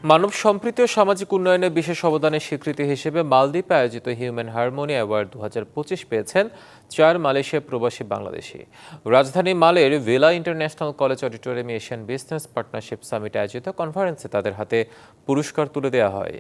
মানব সম্প্রীতি ও সামাজিক উন্নয়নে বিশেষ অবদানের স্বীকৃতি হিসেবে মালদ্বীপে আয়োজিত হিউম্যান হারমোনি অ্যাওয়ার্ড 2025 পেয়েছেন 4 মালয়েশিয়া প্রবাসী বাংলাদেশি। রাজধানী মালের ভিলা ইন্টারন্যাশনাল কলেজ অডিটোরিয়ামে এশিয়ান বিজনেস পার্টনারশিপ সামিট আয়োজিত কনফারেন্সে তাদের হাতে পুরস্কার তুলে দেওয়া হয়।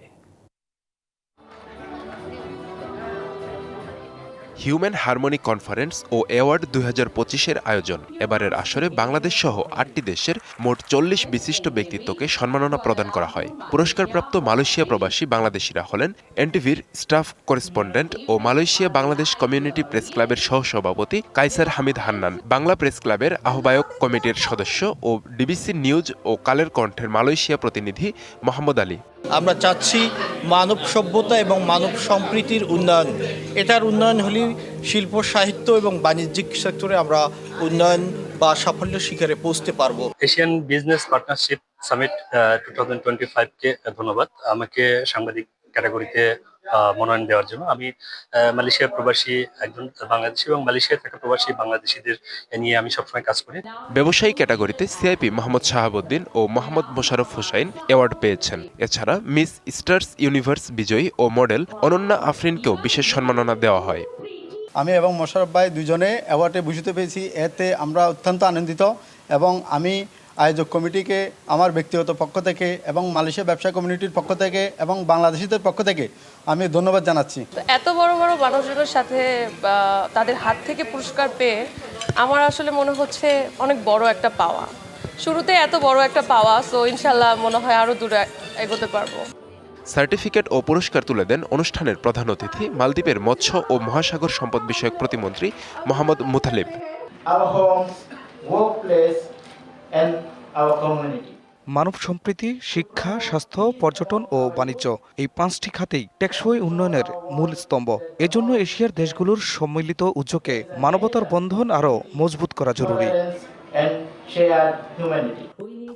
হিউম্যান হারমোনি কনফারেন্স ও অ্যাওয়ার্ড 2025-এর আয়োজন। এবারের আসরে বাংলাদেশ সহ 8টি দেশের মোট 40 বিশিষ্ট ব্যক্তিত্বকে সম্মাননা প্রদান করা হয়। পুরস্কারপ্রাপ্ত মালয়েশিয়া প্রবাসী বাংলাদেশিরা হলেন এনটিভির স্টাফ করেসপন্ডেন্ট ও মালয়েশিয়া বাংলাদেশ কমিউনিটি প্রেস ক্লাবের সহসভাপতি কাইসার হামিদ হান্নান, বাংলা প্রেস ক্লাবের আহ্বায়ক কমিটির সদস্য ও ডিবিসি নিউজ ও কালের কণ্ঠের মালয়েশিয়া প্রতিনিধি মোহাম্মদ আলী। আমরা চাচ্ছি মানব সভ্যতা এবং মানব সম্প্রীতির উন্নয়ন। এটার উন্নয়ন হলে শিল্প, সাহিত্য এবং বাণিজ্যিক সেক্টরে আমরা উন্নয়ন বা সাফল্য শিখরে পৌঁছতে পারবো। এশিয়ান বিজনেস পার্টনারশিপ সামিট 2025-কে ধন্যবাদ আমাকে সাংবাদিক ক্যাটাগরিতে মনোনয়ন দেওয়ার জন্য। আমি মালয়েশিয়া প্রবাসী একজন বাংলাদেশি এবং মালয়েশিয়ায় থাকা প্রবাসী বাংলাদেশিদের নিয়ে আমি সবসময় কাজ করি। ব্যবসায়ী ক্যাটাগরিতে সিআইপি মোহাম্মদ শাহাবুদ্দিন ও মোহাম্মদ মোশাররফ হোসাইন অ্যাওয়ার্ড পেয়েছেন। এছাড়া মিস স্টার্স ইউনিভার্স বিজয়ী ও মডেল অনন্যা আফরিনকেও বিশেষ সম্মাননা দেওয়া হয়। আমি এবং মোশাররফ ভাই দুজনে অ্যাওয়ার্ডে ভূষিত পেয়েছি। এতে আমরা অত্যন্ত আনন্দিত এবং আমি আয়োজক কমিটিকে আমার ব্যক্তিগত পক্ষ থেকে এবং মালয়েশিয়া ব্যবসা কমিউনিটির পক্ষ থেকে এবং বাংলাদেশিদের পক্ষ থেকে আমি ধন্যবাদ জানাচ্ছি। এত বড় বড় মানুষজনের সাথে তাদের হাত থেকে পুরস্কার পেয়ে আমার আসলে মনে হচ্ছে অনেক বড় একটা পাওয়া। শুরুতে এত বড় একটা পাওয়া, সো ইনশাল্লাহ মনে হয় আরও দূরে এগোতে পারবো। সার্টিফিকেট ও পুরস্কার তুলে দেন অনুষ্ঠানের প্রধান অতিথি মালদ্বীপের মৎস্য ও মহাসাগর সম্পদ বিষয়ক প্রতিমন্ত্রী মোহাম্মদ মুতালিব। মানব সম্প্রীতি, শিক্ষা, স্বাস্থ্য, পর্যটন ও বাণিজ্য এই 5টি খাতেই টেকসই উন্নয়নের মূল স্তম্ভ। এজন্য এশিয়ার দেশগুলোর সম্মিলিত উদ্যোগে মানবতার বন্ধন আরও মজবুত করা জরুরি।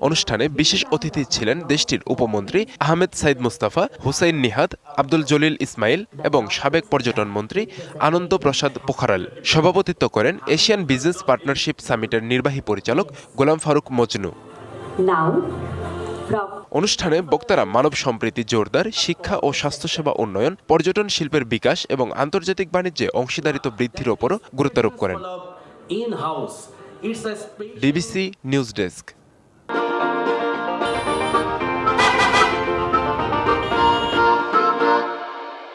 অনুষ্ঠানে বিশেষ অতিথি ছিলেন দেশটির উপমন্ত্রী আহমেদ সাইদ মুস্তাফা, হুসাইন নিহাদ, আব্দুল জলিল ইসমাইল এবং সাবেক পর্যটন মন্ত্রী আনন্দ প্রসাদ পোখারাল। সভাপতিত্ব করেন এশিয়ান বিজনেস পার্টনারশিপ সামিটের নির্বাহী পরিচালক গোলাম ফারুক মজনু। অনুষ্ঠানে বক্তারা মানব সম্প্রীতি জোরদার, শিক্ষা ও স্বাস্থ্যসেবা উন্নয়ন, পর্যটন শিল্পের বিকাশ এবং আন্তর্জাতিক বাণিজ্যে অংশীদারিত্ব বৃদ্ধির ওপরও গুরুত্বারোপ করেন। DBC news desk.